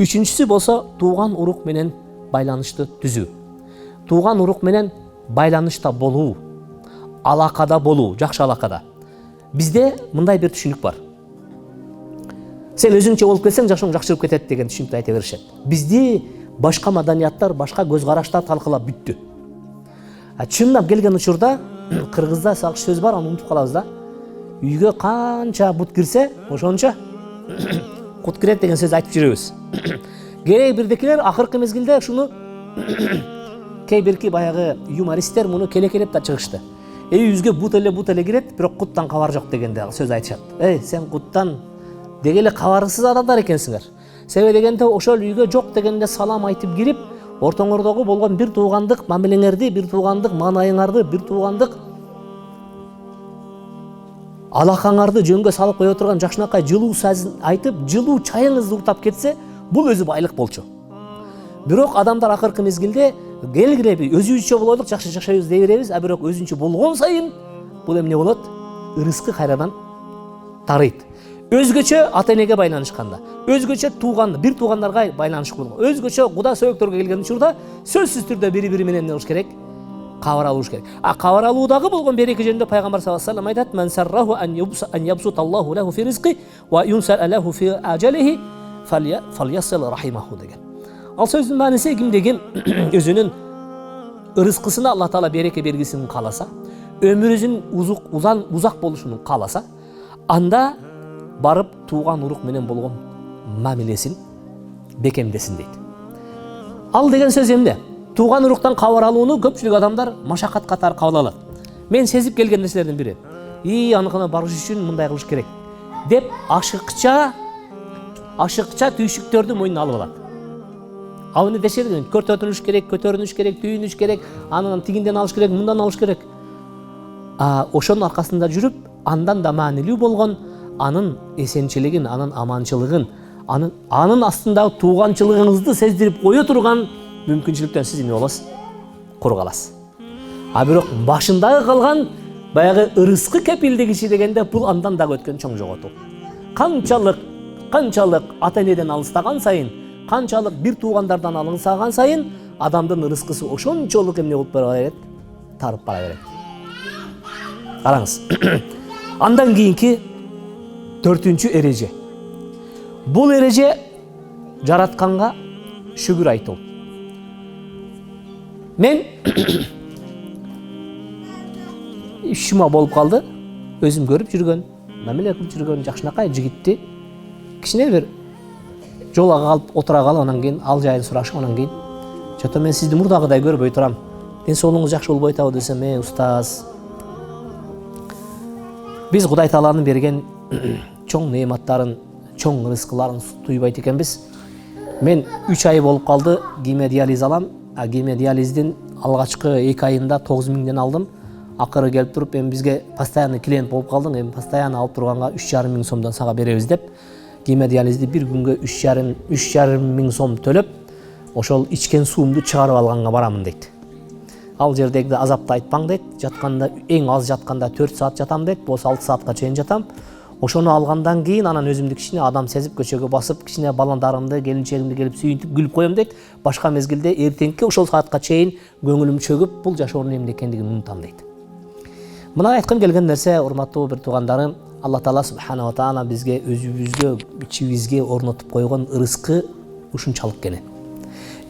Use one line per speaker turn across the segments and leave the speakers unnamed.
Үчүнчүсү болсо тууган урук менен байланышты түзүү. Тууган урук менен байланышта болуу, алакада болуу, жакшы алакада. Бизде мындай бир түшүнүк бар. Сен өзүңчө болуп кетсең, жашооң жакшырып кетет деген түшүнүктү айта беришет. Бизди башка маданияттар, башка көз караштар талкылап бүттү. Чындап келген учурда кыргызда сак сөз бар, аны унутуп калабыз да. Үйгө канча бут кирсе, ошончо кут кирет деген сөз айтып жүрөбүз. Кээ бирдикилер акыркы мезгилде ушуну кээ бирки баягы юмористтер муну келекелеп да чыгышты. Үйүбүзгө бут эле кирет, бирок куттан кабар жок дегенде сөз айтышат. Сен куттан деги эле кабарсыз адамдар экенсиңер. Себеби дегенде ошол үйгө жок дегенде салам айтып кирип, ортоңордогу болгон бир туугандык мамилеңерди, бир туугандык маанайыңарды, бир туугандык алакаңарды жөнгө салып кое турган жакшынакай жылуу сөзүн айтып, жылуу чайыңызды уктап кетсе, бул өзү байлык болчу. Бирок адамдар акыркы мезгилде келгиреби өзүбүзчө болойлук, жакшы жашайбыз дей беребиз, бирок өзүнчө болгон сайын бул эмне болот? Ырыскы кайрадан тарыйт. Өзгөчө ата энеге байланышканда, өзгөчө тууган, бир туугандарга байланыш болгон, өзгөчө куда сөйөктөргө келген учурда сөзсүз түрдө бири-бири менен эмне кылыш керек? Кабар алыш керек. Кабар алуудагы болгон береке жөнүндө пайгамбар саллаллаху алейхи ва саллям айтат: "Мен сарраху ан ябсуталлаху лаху фи ризқи ва юнсал лаху фи ажалихи фальясил рахимаху" деген. Ал сөздүн мааниси кимдеги өзүнүн ырыскысына Алла Таала береке бергисин кааласа, өмүрүнүн узак болушун кааласа, анда барып тууган урук менен болгон мамилесин бекемдесин дейт. Ал деген сөз эмне? Тууган уруктан кабар алууну көпчүлүк адамдар машакат катары кабыл алат. Мен сезип келген нерселердин бири, аныкына барыш үчүн мындай кылыш керек деп ашыкча түйшүктөрдү мойнуна алып алат. Ал эмне дешер, көтөрүнүш керек, түйүнүш керек, анан тигинден алыш керек, мындан алыш керек. Ошонун аркасында жүрүп, андан да маанилүү болгон анын эсенчилигин, анын аманчылыгын, анын астындагы тууганчылыгыңызды сездирип кое турган мүмкүнчүлүктөн сиз эмне болосуз? Кур каласыз. Бирок башындагы калган баягы ырыскы кепилдик иши дегенде бул андан дагы өткөн чоң жоготуу. Канчалык ата энеден алыстаган сайын, канчалык бир туугандардан алыстаган сайын, адамдын ырыскысы ошончолук эмне болуп бара берет? Тарып бара берет. Караңыз. Андан кийинки 4-үнчү эреже. Бул эреже жаратканга шүгүр айтуу. Мен ишима болуп калды, өзүм көрүп жүргөн, мамиле кылып жүргөн жакшынакай жигитти кичине бир жолага калып отура калып, анан кийин ал жайын сурашып, анан кийин "Жото, мен сизди мурдагыдай көрбөй турам. Ден соолугуңуз жакшы болбой атабы?" десем, "Устаз, биз Кудай Тааланын берген чоң неаматтарын, чоң рызкыларын туйбайт экенбиз. Мен 3 ай болуп калды, гемодиализ алам. Гемодиализдин алгачкы 2 айында 9000ден алдым. Акыры келип туруп, бизге постоянный клиент болуп калдың, постоянно алып турганга 3,5 сомдон сага беребиз" деп, гемодиализди бир күнгө 3,5 сом төлөп, ошол ичкен суумду чыгарып алганга барамын дейт. Ал жердеги азапты айтпаң дейт. Жатканда эң аз жатканда 4 саат жатам дейт, болсо 6 саатка чейин жатам. Ошону алгандан кийин анан өзүмдү кичине адам сезип көчөгө басып, кичине баландарымды, келинчегимди келип сүйүнтүп күлүп коем дейт. Башка мезгилде эртеңки ошол саатка чейин көңүлүм чөгүп, бул жашоонун эмне экендигин унутам дейт. Мына айткым келген нерсе, урматтуу бир туугандарым, Алла Таала субхана ва таала бизге өзүбүзгө, ичибизге орнотуп койгон ырыскы ушунчалык кene.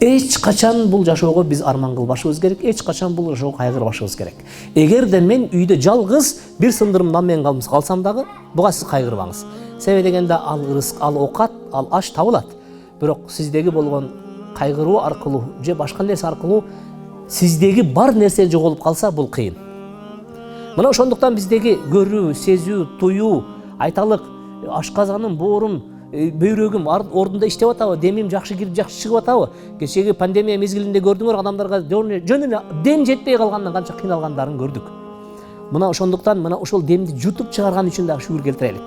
Эч качан бул жашоого биз арман кылбашыбыз керек, эч качан бул жашоого кайгырбашыбыз керек. Эгерде мен үйдө жалгыз бир сындырым нан менен калсам дагы, буга сиз кайгырбаңыз. Себеби дегенде ал ырыск, ал окат, ал аш табылат. Бирок сиздеги болгон кайгыруу аркылуу же башка нерсе аркылуу сиздеги бар нерсе жоголуп калса, бул кыйын. Мына ошондуктан биздеги көрүү, сезүү, туюу, айталык, ашказаным, боорум, бөйрөгүм ордунда иштеп атабы, демим жакшы кирип жакшы чыгып атабы? Кечеги пандемия мезгилинде көрдүңөр, адамдарга жөн эле дем жетпей калгандан канча кыйналгандарын көрдүк. Мына ошондуктан мына ошол демди жутуп чыгарган үчүн дагы шүгүр келтирелик.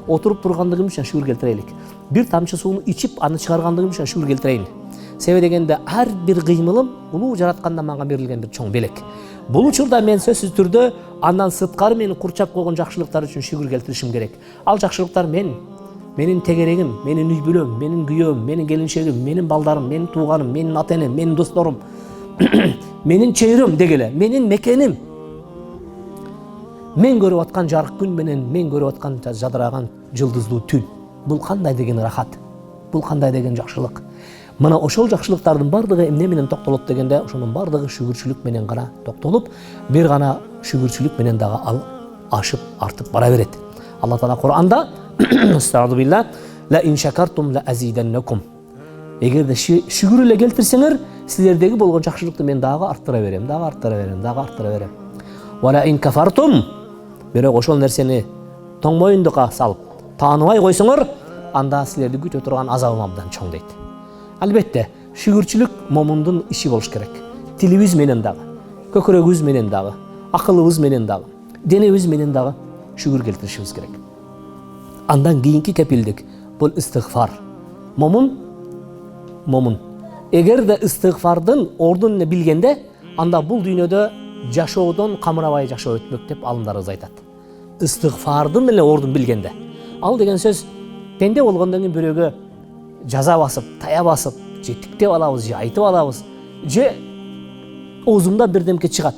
Отуруп тургандыгым үчүн шүгүр келтирелик. Бир тамчы сууну ичип, аны чыгаргандыгым үчүн шүгүр келтирейин. Себеби дегенде ар бир кыймылым улуу жараткандан мага берилген бир чоң белек. Бул учурда мен сөзсүз түрдө андан сырткары мени курчап койгон жакшылыктар үчүн шүгүр келтиришим керек. Ал жакшылыктар мен Менин тегерегим, менин үй бүлөм, менин күйөөм, менин келинчегим, менин балдарым, менин тууганым, менин ата энем, менин досторум, менин чөйрөм дегеле, менин мекеним. Мен көрүп аткан жарык күн менен мен көрүп аткан жадыраган жылдыздуу түн. Бул кандай деген рахат. Бул кандай деген жакшылык. Мына ошол жакшылыктардын бардыгы эмне менен токтолот дегенде, ошонун бардыгы шүгүрчүлүк менен гана токтолуп, бир гана шүгүрчүлүк менен дагы ашып, артып бара берет. Алла Таала Кур'анда Estağfirullah. La in şakartum la azidannakum. Эгерде шүгүр эле келтирсеңер, силердеги болгон жакшылыкты мен дагы арттыра берем, дагы арттыра берем, дагы арттыра берем. Wa la in kafartum. Бирок ошол нерсени тоң моюндукка салып, тааныбай койсоңор, анда силерди күтө турган азабым абдан чоң дейт. Албетте, шүгүрчүлүк момундун иши болуш керек. Тилибиз менен дагы, көкүрөгүбүз менен дагы, акылыбыз менен дагы, денебиз менен дагы шүгүр келтиришибиз керек. Андан кийинки кепилдик бул истигфар. Момун. Эгерде истигфардын ордун билгенде, анда бул дүйнөдө жашоодон камырабай жашоо өтмөк деп алымдарыбыз айтат. Истигфардын эле ордун билгенде. Ал деген сөз пенде болгондон кийин бирөөгө жаза басып, тая басып, же тиктеп алабыз, же айтып алабыз, же оозумдан бирдемке чыгат.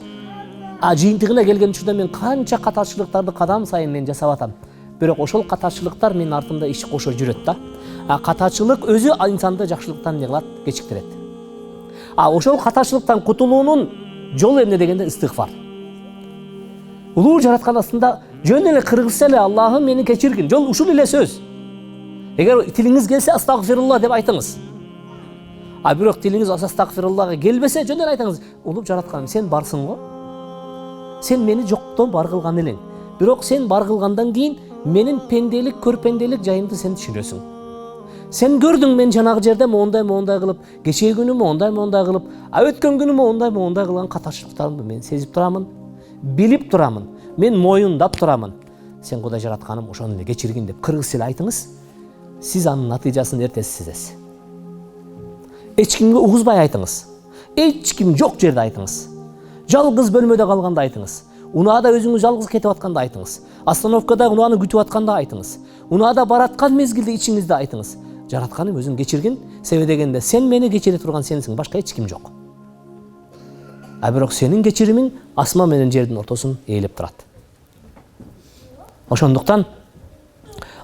Жыйынтыгына келген учурда мен канча катачылыктарды кадам сайын мен жасап атам. Бирок ошол катачылыктар менин артымда иш кошо жүрөт да. Катачылык өзү инсанды жакшылыктан не кылат, кечиктирет. Ошол катачылыктан кутулуунун жолу эмне дегенде истигфар. Улуу жараткан астында жөн эле кыргызча эле Аллахым мени кечиргин. Жол ушул эле сөз. Эгер тилиңиз келсе астагфирулла деп айтыңыз. Бирок тилиңиз астагфируллага келбесе жөн эле айтыңыз. Улуу жаратканым, сен барсың го? Сен мени жоктон бар кылган элең. Бирок сен бар кылгандан кийин менин пенделик, көрпенделик жайымды сен түшүнөсүң. Сен көрдүң мен жанагы жерде моундай кылып, кечээ күнү моундай кылып, өткөн күнү моундай кылган катачылыктарымды мен сезип турамын, билип турамын, мен моюндап турамын. Сен Кудай жаратканым ошону эле кечиргин деп кыргызча эле айтыңыз. Сиз анын натыйжасын эртеси сезесиз. Эч кимге угузбай айтыңыз. Эч ким жок жерде айтыңыз. Жалгыз бөлмөдө калганда айтыңыз. Унаада өзүңүз жалгыз кетип атканда айтыңыз. Остановкада унааны күтүп атканда айтыңыз. Унаада бараткан мезгилде ичиңизде айтыңыз. Жаратканым өзүң кечиргин, себеби дегенде сен мени кечире турган сенсиң, башка эч ким жок. Бирок сенин кечиримиң асман менен жердин ортосун ээлеп турат. Ошондуктан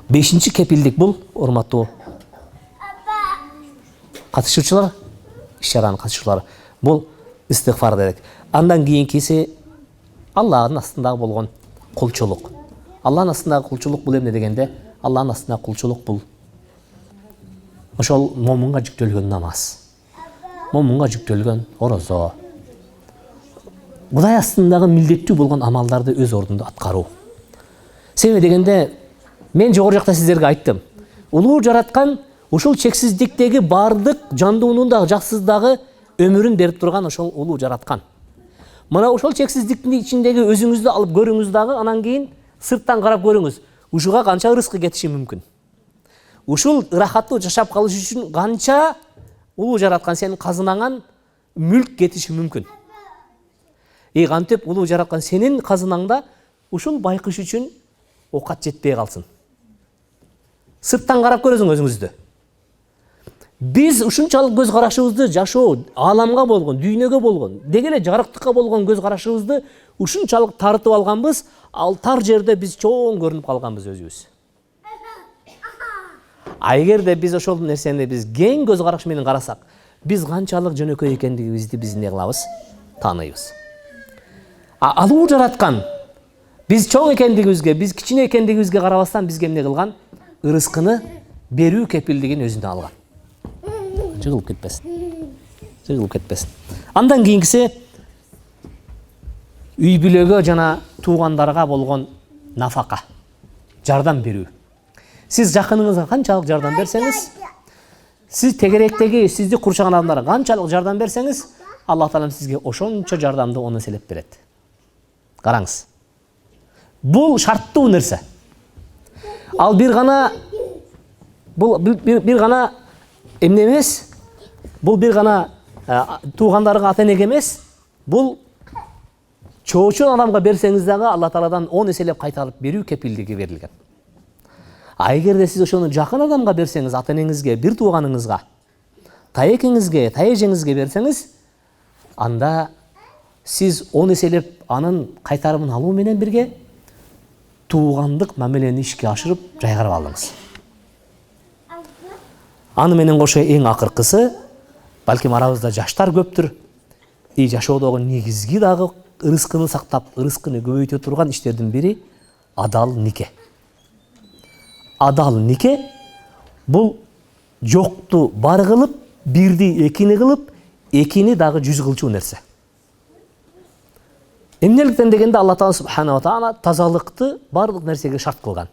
5-чи кепилдик бул, урматтуу катышуучулар, иш-чаранын катышуучулары, бул истигфар дедик. Андан кийинкиси Аллахтын астындагы болгон кулчулук. Аллахтын астындагы кулчулук бул эмне дегенде, Аллахтын астындагы кулчулук бул ошол момунга жүктөлгөн намаз. Момунга жүктөлгөн орозо. Кудай астындагы милдеттүү болгон амалдарды өз ордунда аткаруу. Себеби дегенде мен жогору жакта сиздерге айттым. Улуу жараткан ушул чексиздиктеги бардык жандуунун дагы жаксыз дагы өмүрүн берип турган ошол улуу жараткан. Мына ошол чексиздиктин ичиндеги өзүңүздү алып көрүңүз дагы, анан кийин сырттан карап көрүңүз. Ушуга канча ырыскы кетиши мүмкүн. Ушул рахаттуу жашап калыш үчүн канча улуу жараткан сенин казынаңан мүлк кетиши мүмкүн. Кантип улуу жараткан сенин казынаңда ушул байкыш үчүн окат жетпей калсын. Сырттан карап көрөсүң өзүңүздү. Биз ушунчалык көз карашыбызды жашоо, ааламга болгон, дүйнөгө болгон, деги эле жарыктыкка болгон көз карашыбызды ушунчалык тартып алганбыз, ал тар жерде биз чоң көрүнүп калганбыз өзүбүз. Эгерде биз ошол нерсени биз кең көз караш менен карасак, биз канчалык жөнөкөй экендигибизди биз эмне кылабыз? Тааныйбыз. Алуу жараткан биз чоң экендигибизге, биз кичине экендигибизге карабастан бизге эмне кылган? Ырыскыны берүү кепилдигин өзүнө алган. Жыгылып кетпесин. Андан кийинкиси үй бүлөгө жана туугандарга болгон нафака, жардам берүү. Сиз жакыныңызга канчалык жардам берсеңиз, сиз тегеректеги сизди курчаган адамдарга канчалык жардам берсеңиз, Аллах Таалам сизге ошончо жардамды оны эселеп берет. Караңыз. Бул шарттуу нерсе. Ал бир гана эмне эмес, бул бир гана туугандарга, ата энеге эмес, бул чоочун адамга берсеңиз дагы Алла Тааладан 10 эселеп кайтарып берүү кепилдиги берилген. Эгерде сиз ошону жакын адамга берсеңиз, ата энеңизге, бир тууганыңызга, таекеңизге, таэжеңизге берсеңиз, анда сиз 10 эселеп анын кайтарымын алуу менен бирге туугандык мамилени ишке ашырып жайгарып алдыңыз. Аны менен кошо эң акыркысы, балким арабызда жаштар көптүр, жашоодогу негизги дагы ырыскыны сактап, ырыскыны көбөйтө турган иштердин бири адал нике. Адал нике бул жокту бар кылып, бирди экини кылып, экини дагы 100 кылчу нерсе. Эмнеликтен дегенде Алла Таала субхана ва таала тазалыкты барлык нерсеге шарт кылган.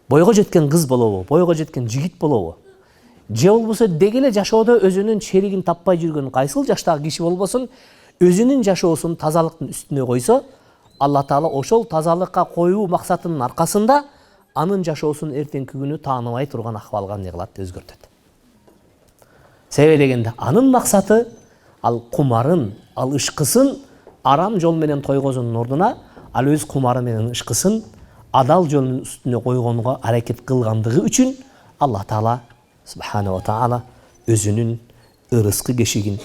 Бойго жеткен кыз болобу, бойго жеткен жигит болобу, же болбосо деги эле жашоодо өзүнүн шеригин таппай жүргөн кайсыл жаштагы киши болбосун, өзүнүн жашоосун тазалыктын үстүнө койсо, Алла Таала ошол тазалыкка коюу максатынын аркасында анын жашоосун эртеңки күнү тааныбай турган акыбалга эмне кылат, өзгөртөт. Себеби дегенде анын максаты ал кумарын, ал ышкысын арам жол менен тойгозунун ордуна, ал өз кумары менен ышкысын адал жолдун үстүнө койгонго аракет кылгандыгы үчүн Алла Таала субхана ва таала өзүнүн ырыскы кешигин,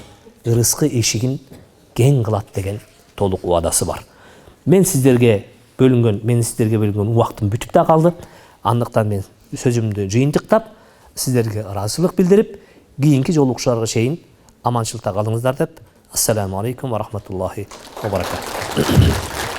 ырыскы эшигин кең кылат деген толук убадасы бар. Менин сиздерге бөлүнгөн убактым бүтүп да калды. Андыктан мен сөзүмдү жыйынтыктап, сиздерге ыраазычылык билдирип, кийинки жолугушууларга чейин аманчылыкта калыңыздар деп, ассаламу алейкум ва рахматуллахи ва баракатух.